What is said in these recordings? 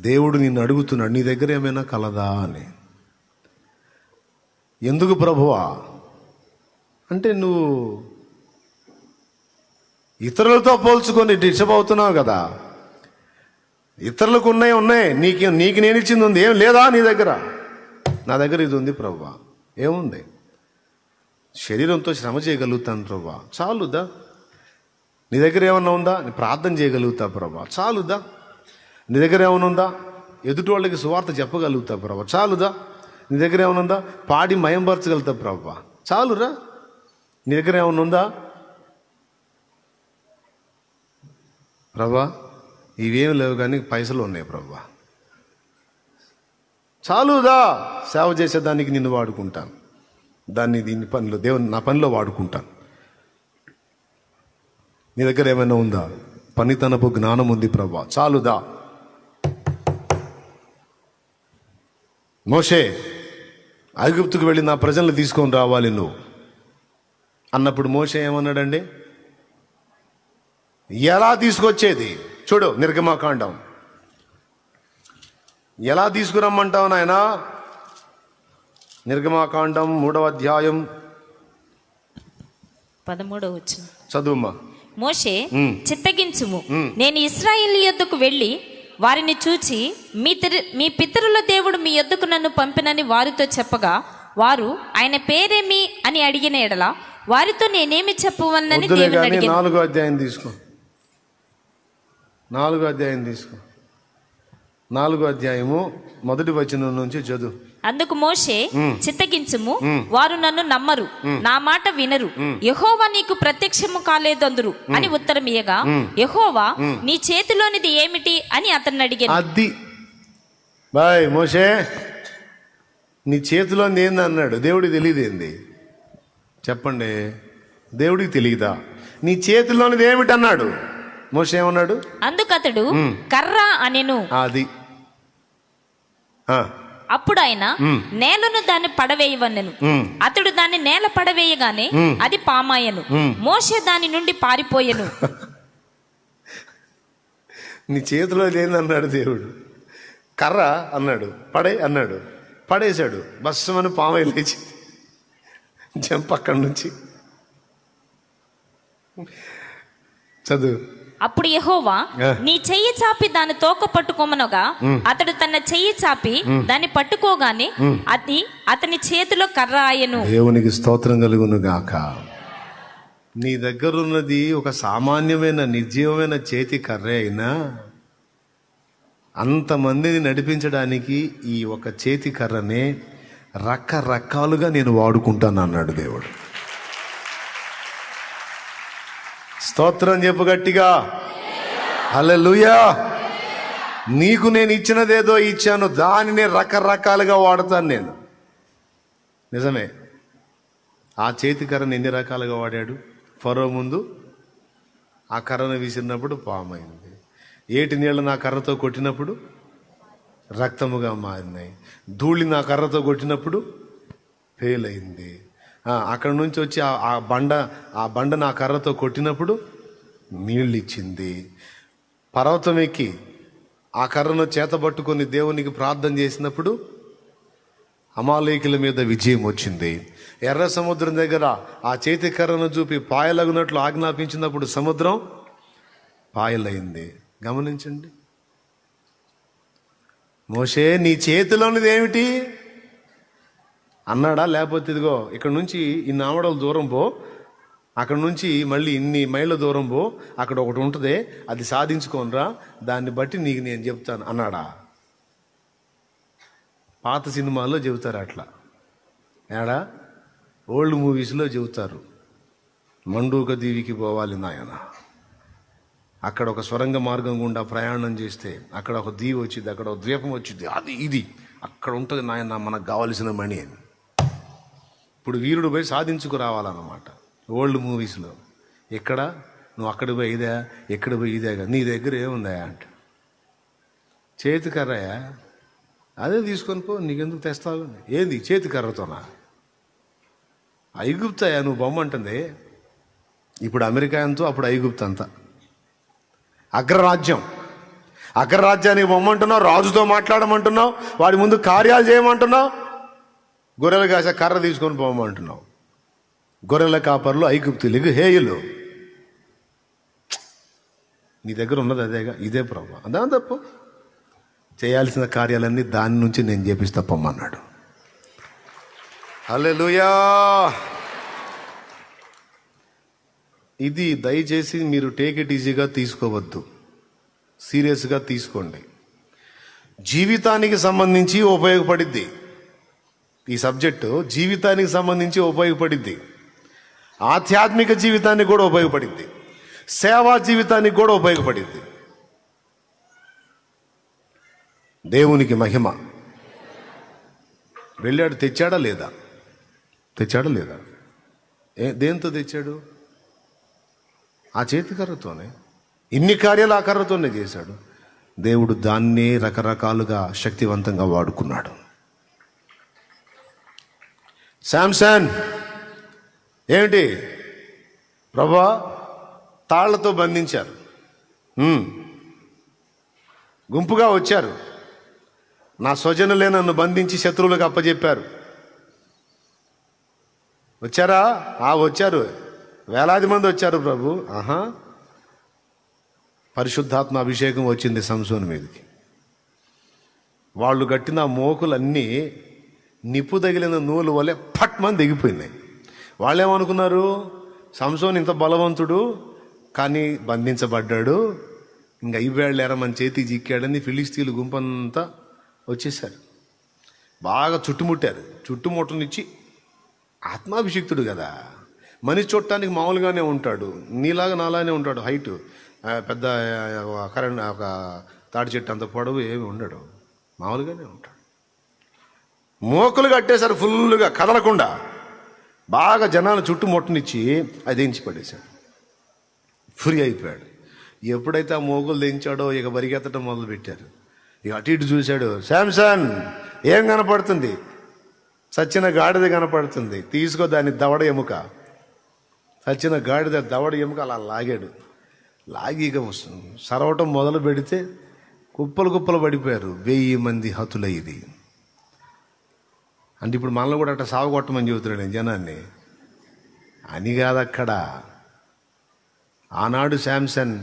దేవుడు నిన్ను అడుగుతున్నాడు, నీ దగ్గర ఏమైనా కలదా అని. ఎందుకు ప్రభువా అంటే, నువ్వు ఇతరులతో పోల్చుకొని డిస్టర్బ్ అవుతున్నావు కదా. ఇతరులకు ఉన్నాయి, నీకు నేను ఇచ్చింది ఉంది, ఏం లేదా నీ దగ్గర? నా దగ్గర ఇది ఉంది ప్రభువా. ఏముంది? శరీరంతో శ్రమ చేయగలుగుతాను ప్రభువా, చాలుదా? నీ దగ్గర ఏమన్నా ఉందా? నీ ప్రార్థన చేయగలుగుతా ప్రభువా, చాలుదా? నీ దగ్గర ఏమైనా ఉందా? ఎదుటి వాళ్ళకి సువార్త చెప్పగలుగుతా ప్రభువా, చాలుదా? నీ దగ్గర ఏమైనా ఉందా? పాడి మయంపరచగలుగుతా ప్రభువా, చాలురా? నీ దగ్గర ఏమైనా ఉందా? ప్రభువా ఇవేమి లేవు కానీ పైసలు ఉన్నాయి ప్రభువా, చాలుదా? సేవ చేసేదానికి నిన్ను వాడుకుంటాను, దీని పనిలో దేవుని నా పనిలో వాడుకుంటాను. నీ దగ్గర ఏమైనా ఉందా? పనితనపు జ్ఞానం ఉంది ప్రభువా, చాలుదా? మోషే ఐగుప్తుకు వెళ్ళి నా ప్రజలను తీసుకొని రావాలి నువ్వు అన్నప్పుడు మోషే ఏమన్నాడండి? ఎలా తీసుకొచ్చేది? చూడు నిర్గమాకాండం, ఎలా తీసుకురమ్మంటావు నాయనా? నిర్గమాకాండం 3వ అధ్యాయం 13వ వచనం చదువుమా. మోషే చిత్తగించుము, నేను ఇశ్రాయేలు యొద్దకు వెళ్ళి వారిని చూచి మీ పితరుల దేవుడు మీ యొద్దకు నన్ను పంపినని వారితో చెప్పగా, వారు ఆయన పేరేమి అని అడిగిన ఎడల వారితో నేనేమి చెప్పవన్నని దేవుని అడిగాను. 4వ అధ్యాయం తీసుకో, 4వ అధ్యాయం తీసుకో. 4వ అధ్యాయము 1వ వచనం నుంచి చదువు. అందుకు మోషే చిత్తగించుము, వారు నన్ను నమ్మరు, నా మాట వినరు, యెహోవా నీకు ప్రత్యక్షము కాలేదందురు అని ఉత్తరం ఇయ్యగా, యెహోవా నీ చేతిలోనిది ఏమిటి అని అతన్ని అడిగాను. అది బాయ్ మోషే, నీ చేతిలోనిది ఏంది అన్నాడు. దేవుడికి తెలియదేంది చెప్పండి? దేవుడికి తెలియదా? నీ చేతిలోనిది ఏమిటి అన్నాడు. మోషే ఏమన్నాడు? అందుకతడు కర్ర అనెను. అది అప్పుడు ఆయన నేలను దాన్ని పడవేయవన్నెను. అతడు దాన్ని నేల పడవేయగానే అది పామాయను. మోషే దాని నుండి పారిపోయెను. నీ చేతిలో ఏందన్నాడు దేవుడు? కర్ర అన్నాడు, పడే అన్నాడు, పడేశాడు. బస్సమని పామై లేచి జంప్ అక్కడి నుంచి. చదువు. అప్పుడు యెహోవా నీ చెయ్యి చాపి దాన్ని తోక పట్టుకోమనగా, అతడు తన చెయ్యి చాపి దాన్ని పట్టుకోగానే అది అతని చేతిలో కర్ర ఆయను. దేవునికి స్తోత్రం కలుగును గాక. నీ దగ్గర ఉన్నది ఒక సామాన్యమైన నిర్జీవమైన చేతి కర్రే అయినా అంతమందిని నడిపించడానికి ఈ ఒక చేతి కర్రనే రకరకాలుగా నేను వాడుకుంటాను అన్నాడు దేవుడు. స్తోత్రం చెప్పు గట్టిగా, హల్లెలూయా. నీకు నేను ఇచ్చినదేదో ఇచ్చాను, దానిని రకరకాలుగా వాడతాను నేను. నిజమే. ఆ చేతి కర్రను ఎన్ని రకాలుగా వాడాడు? ఫరో ముందు ఆ కర్రను విసిరినప్పుడు పామైంది. ఏటి నీళ్ళు నా కర్రతో కొట్టినప్పుడు రక్తముగా మారినాయి. ధూళి నా కర్రతో కొట్టినప్పుడు ఫెయిల్ అక్కడి నుంచి వచ్చి ఆ బండ నా కర్రతో కొట్టినప్పుడు నీళ్ళు ఇచ్చింది. పర్వతం ఎక్కి ఆ కర్రను చేతబట్టుకొని దేవునికి ప్రార్థన చేసినప్పుడు అమాలేకుల మీద విజయం వచ్చింది. ఎర్ర సముద్రం దగ్గర ఆ చేతి కర్రను చూపి పాయలగునట్లు ఆజ్ఞాపించినప్పుడు సముద్రం పాయలైంది. గమనించండి. మోషే నీ చేతిలోనిది ఏమిటి అన్నాడా? లేకపోతే ఇదిగో ఇక్కడ నుంచి ఇన్ని ఆమడల దూరం పో, అక్కడ నుంచి మళ్ళీ ఇన్ని మైళ్ళ దూరం పో, అక్కడ ఒకటి ఉంటుంది, అది సాధించుకోనరా, దాన్ని బట్టి నీకు నేను చెప్తాను అన్నాడా? పాత సినిమాల్లో చెబుతారు అట్లా. ఏడా ఓల్డ్ మూవీస్లో చెబుతారు, మండూక దీవికి పోవాలి నాయన, అక్కడ ఒక సొరంగ మార్గం గుండా ప్రయాణం చేస్తే అక్కడ ఒక దీవి వచ్చింది, అక్కడ ఒక ద్వీపం వచ్చింది, అది ఇది అక్కడ ఉంటుంది నాయన మనకు కావలసిన మణి అని. ఇప్పుడు వీరుడు పోయి సాధించుకు రావాలన్నమాట ఓల్డ్ మూవీస్లో. ఎక్కడ నువ్వు అక్కడ పోయి ఇదే, ఎక్కడ పోయి ఇదేగా, నీ దగ్గర ఏముందా అంట. చేతి కర్రయా, అదే తీసుకొని పో, నీకెందుకు తెస్తావు? ఏంది చేతి కర్రతోనా? ఐగుప్తయా నువ్వు బొమ్మ అంటుంది. ఇప్పుడు అమెరికా ఎంతో, అప్పుడు ఐగుప్తు అంతా అగ్రరాజ్యం. అగ్రరాజ్యానికి పొమ్మంటున్నావు, రాజుతో మాట్లాడమంటున్నావు, వాడి ముందు కార్యాలు చేయమంటున్నావు, గొర్రెలు కాసే కర్ర తీసుకొని పోమంటున్నావు. గొర్రెల కాపర్లు ఐగుప్తులకు హేయులు. నీ దగ్గర ఉన్నది అదేగా, ఇదే ప్రభు. అదా తప్పు. చేయాల్సిన కార్యాలన్నీ దాని నుంచి నేను చేపిస్తా పొమ్మన్నాడు. హల్లెలూయా. ఇది దయచేసి మీరు టేక్ ఇట్ ఈజీగా తీసుకోవద్దు, సీరియస్గా తీసుకోండి. జీవితానికి సంబంధించి ఉపయోగపడిద్ది ఈ సబ్జెక్టు. జీవితానికి సంబంధించి ఉపయోగపడిద్ది, ఆధ్యాత్మిక జీవితానికి కూడా ఉపయోగపడిద్ది, సేవా జీవితానికి కూడా ఉపయోగపడిద్ది. దేవునికి మహిమ. వెళ్ళాడు, తెచ్చాడా లేదా? తెచ్చాడా లేదా? దేంతో తెచ్చాడు? ఆ చేతికర్రతోనే. ఇన్ని కార్యాలు ఆ కర్రతోనే చేశాడు. దేవుడు దాన్నే రకరకాలుగా శక్తివంతంగా వాడుకున్నాడు. శాంసన్ ఏమిటి ప్రభా? తాళ్లతో బంధించారు, గుంపుగా వచ్చారు, నా స్వజనులే నన్ను బంధించి శత్రువులకు అప్పచెప్పారు. వచ్చారా? వచ్చారు, వేలాది మంది వచ్చారు ప్రభు. పరిశుద్ధాత్మ అభిషేకం వచ్చింది సంసోను మీదకి. వాళ్ళు కట్టిన మోకులన్నీ నిప్పు తగిలిన నూలు వలె పట్మని దిగిపోయినాయి. వాళ్ళేమనుకున్నారు? సంసోను ఇంత బలవంతుడు కానీ బంధించబడ్డాడు, ఇంకా అయిపోయాళ్ళేరా మన చేతికి చిక్కాడని ఫిలిస్తీన్లు గుంపంతా వచ్చేసారు. బాగా చుట్టుముట్టారు. చుట్టుముట్టనిచ్చి, ఆత్మాభిషిక్తుడు కదా, మనిషి చూడటానికి మామూలుగానే ఉంటాడు, నీలాగా నాలానే ఉంటాడు, హైట్ పెద్ద కరెంట్ ఒక తాడి చెట్టు అంత పొడవు ఏమి ఉండడు, మామూలుగానే ఉంటాడు. మోకులు కట్టేశారు ఫుల్గా, కదలకుండా. బాగా జనాలు చుట్టుముట్టనిచ్చి అది దించి పడేశాడు. ఫ్రీ అయిపోయాడు. ఎప్పుడైతే ఆ మోకులు దించాడో ఇక పరిగెత్తడం మొదలు పెట్టారు. ఇక అటు ఇటు చూశాడు. శాంసన్ ఏం కనపడుతుంది? సచ్చిన గాడిద కనపడుతుంది, తీసుకో దాన్ని దవడ ఎముక. సచ్చిన గాడిద దవడ ఎముక అలా లాగాడు. లాగి ఇక సరవటం మొదలు పెడితే కుప్పలు కుప్పలు పడిపోయారు. 1000 మంది హతులయ్యేది. అంటే ఇప్పుడు మనల్ని కూడా అట్లా సాగుకొట్టమని చెబుతున్నాడు జనాన్ని అని కాదక్కడ. ఆనాడు శాంసన్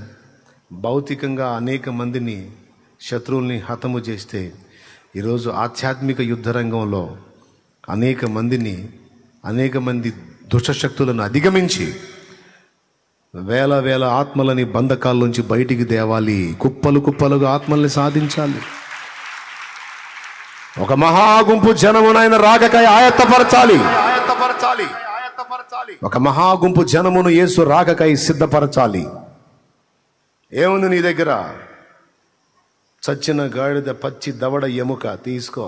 భౌతికంగా అనేక మందిని, శత్రువుల్ని హతము చేస్తే, ఈరోజు ఆధ్యాత్మిక యుద్ధ రంగంలో అనేక మంది దుష్టశక్తులను అధిగమించి వేల వేల ఆత్మలని బంధకాల్లోంచి బయటికి తేవాలి. కుప్పలు కుప్పలుగా ఆత్మల్ని సాధించాలి. ఒక మహాగుంపు జనమునైన రాకకై ఆయత్తపరచాలి. ఒక మహాగుంపు జనమును యేసు రాకకై సిద్ధపరచాలి. ఏముంది నీ దగ్గర? చచ్చిన గాడిద పచ్చి దవడ ఎముక తీసుకో,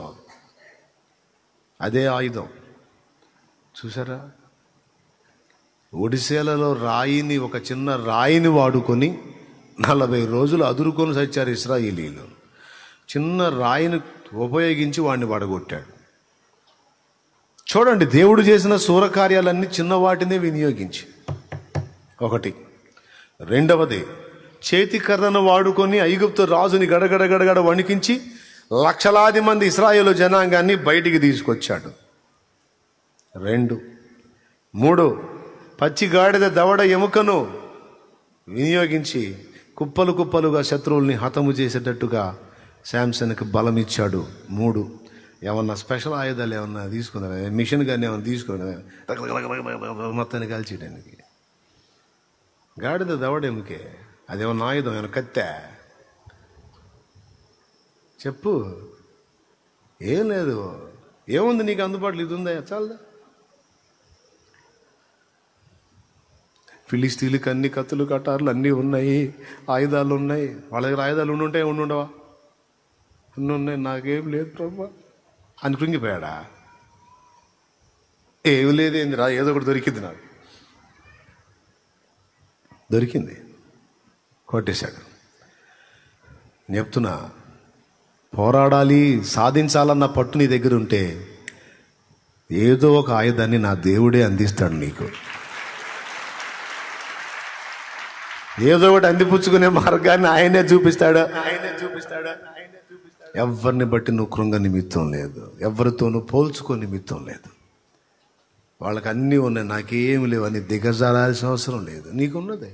అదే ఆయుధం. చూసారా? ఒడిశేలలో రాయిని, ఒక చిన్న రాయిని వాడుకొని 40 రోజులు అదురుకొని చచ్చారు ఇశ్రాయేలీలు. చిన్న రాయిని ఉపయోగించి వాడిని పడగొట్టాడు. చూడండి, దేవుడు చేసిన శూరకార్యాలన్నీ చిన్న వాటినే వినియోగించి. ఒకటి. రెండవది, చేతి కర్రను వాడుకొని ఐగుప్తు రాజుని గడగడ వణికించి లక్షలాది మంది ఇశ్రాయేలు జనాంగాన్ని బయటికి తీసుకొచ్చాడు. 2. 3, పచ్చి గాడిద దవడ ఎముకను వినియోగించి కుప్పలు కుప్పలుగా శత్రువుల్ని హతము చేసేటట్టుగా శాంసన్కి బలం ఇచ్చాడు. 3, ఏమన్నా స్పెషల్ ఆయుధాలు ఏమన్నా తీసుకున్నారా? మిషన్ కానీ ఏమన్నా తీసుకున్నా మొత్తాన్ని కాల్చేయడానికి. గాడిద దవడ ఎముకే, అదేమన్నా ఆయుధం? ఏమన్నా కత్తే? చెప్పు. ఏం లేదు. ఏముంది నీకు అందుబాటులో? ఇది ఉందా? చాలదా? ఫిలిస్తీన్లకి అన్ని కత్తులు కటార్లు అన్నీ ఉన్నాయి, ఆయుధాలు ఉన్నాయి. వాళ్ళ దగ్గర ఆయుధాలు ఉండుండవా? ఉన్నాయి. నాకేం లేదు ప్రభా అని కృంగిపోయాడా? ఏమి లేదేంది రా, ఏదో ఒకటి దొరికింది. నాకు దొరికింది, కొట్టేశాడు. చెప్తున్నా, పోరాడాలి, సాధించాలన్న పట్టు నీ దగ్గర ఉంటే ఏదో ఒక ఆయుధాన్ని నా దేవుడే అందిస్తాడు నీకు. ఏదో ఒకటి అందిపుచ్చుకునే మార్గాన్ని ఆయనే చూపిస్తాడు. ఎవరిని బట్టి నువ్వు కృంగ నిమిత్తం లేదు, ఎవరితోనూ పోల్చుకో నిమిత్తం లేదు. వాళ్ళకి అన్నీ ఉన్నాయి, నాకేమి లేవు అని దిగజారాల్సిన అవసరం లేదు. నీకున్నదే.